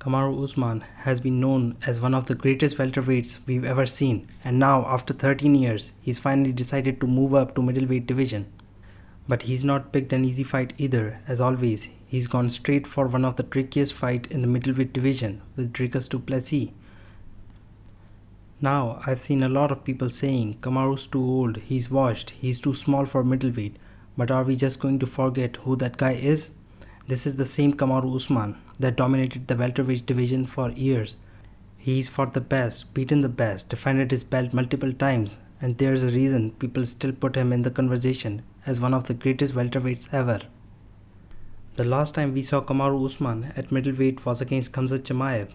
Kamaru Usman has been known as one of the greatest welterweights we've ever seen, and now, after 13 years, he's finally decided to move up to middleweight division. But he's not picked an easy fight either. As always, he's gone straight for one of the trickiest fights in the middleweight division with Dricus Du Plessis. Now, I've seen a lot of people saying Kamaru's too old, he's washed, he's too small for middleweight. But are we just going to forget who that guy is? This is the same Kamaru Usman that dominated the welterweight division for years. He's fought the best, beaten the best, defended his belt multiple times, and there's a reason people still put him in the conversation as one of the greatest welterweights ever. The last time we saw Kamaru Usman at middleweight was against Khamzat Chimaev,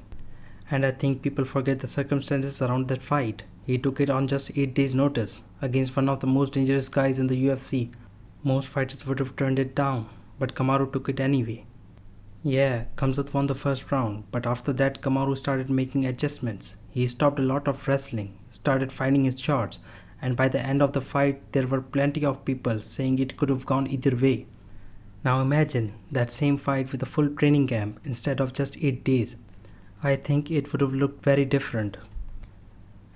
and I think people forget the circumstances around that fight. He took it on just 8 days' notice against one of the most dangerous guys in the UFC. Most fighters would have turned it down, but Kamaru took it anyway. Yeah, Khamzat won the first round, but after that Kamaru started making adjustments. He stopped a lot of wrestling, started finding his shots, and by the end of the fight there were plenty of people saying it could have gone either way. Now imagine that same fight with a full training camp instead of just 8 days. I think it would have looked very different.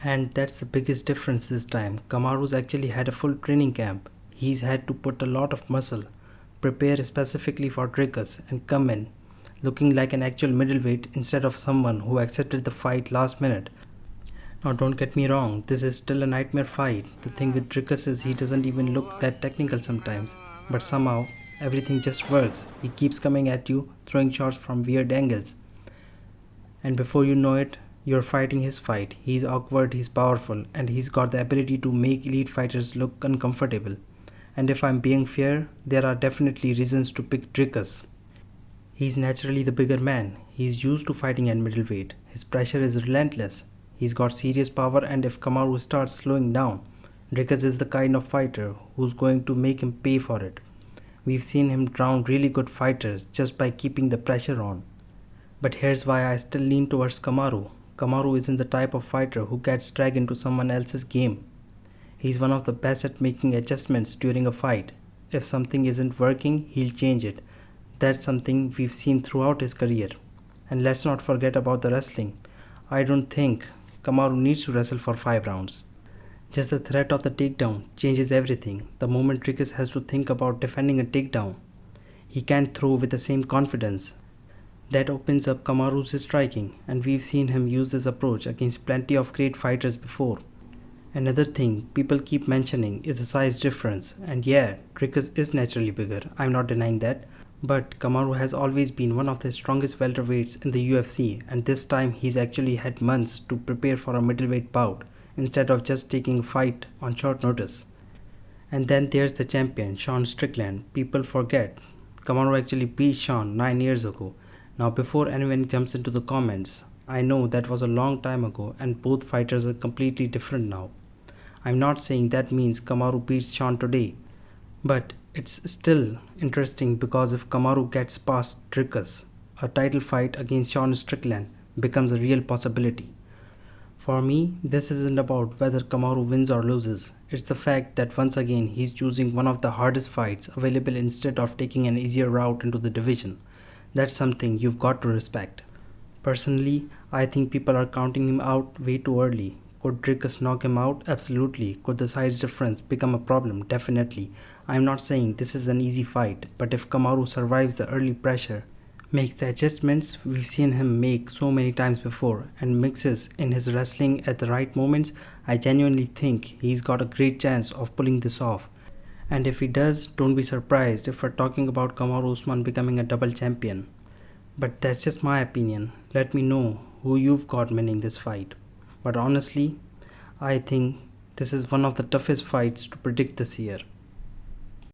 And that's the biggest difference this time. Kamaru's actually had a full training camp. He's had to put a lot of muscle, prepare specifically for Dricus, and come in looking like an actual middleweight instead of someone who accepted the fight last minute. Now don't get me wrong, this is still a nightmare fight. The thing with Dricus is he doesn't even look that technical sometimes, but somehow everything just works. He keeps coming at you, throwing shots from weird angles, and before you know it, you're fighting his fight. He's awkward, he's powerful, and he's got the ability to make elite fighters look uncomfortable. And if I'm being fair, there are definitely reasons to pick Dricus. He's naturally the bigger man. He's used to fighting at middleweight. His pressure is relentless. He's got serious power, and if Kamaru starts slowing down, Dricus is the kind of fighter who's going to make him pay for it. We've seen him drown really good fighters just by keeping the pressure on. But here's why I still lean towards Kamaru. Kamaru isn't the type of fighter who gets dragged into someone else's game. He's one of the best at making adjustments during a fight. If something isn't working, he'll change it. That's something we've seen throughout his career. And let's not forget about the wrestling. I don't think Kamaru needs to wrestle for 5 rounds. Just the threat of the takedown changes everything. The moment Dricus has to think about defending a takedown, he can't throw with the same confidence. That opens up Kamaru's striking, and we've seen him use this approach against plenty of great fighters before. Another thing people keep mentioning is the size difference, and yeah, Dricus is naturally bigger, I'm not denying that, but Kamaru has always been one of the strongest welterweights in the UFC, and this time he's actually had months to prepare for a middleweight bout instead of just taking a fight on short notice. And then there's the champion, Sean Strickland. People forget Kamaru actually beat Sean 9 years ago. Now before anyone jumps into the comments, I know that was a long time ago and both fighters are completely different now. I'm not saying that means Kamaru beats Sean today, but it's still interesting because if Kamaru gets past Dricus, a title fight against Sean Strickland becomes a real possibility. For me, this isn't about whether Kamaru wins or loses. It's the fact that once again he's choosing one of the hardest fights available instead of taking an easier route into the division. That's something you've got to respect. Personally, I think people are counting him out way too early. Could Dricus knock him out? Absolutely. Could the size difference become a problem? Definitely. I'm not saying this is an easy fight, but if Kamaru survives the early pressure, makes the adjustments we've seen him make so many times before, and mixes in his wrestling at the right moments, I genuinely think he's got a great chance of pulling this off. And if he does, don't be surprised if we're talking about Kamaru Usman becoming a double champion. But that's just my opinion. Let me know who you've got winning this fight. But honestly, I think this is one of the toughest fights to predict this year.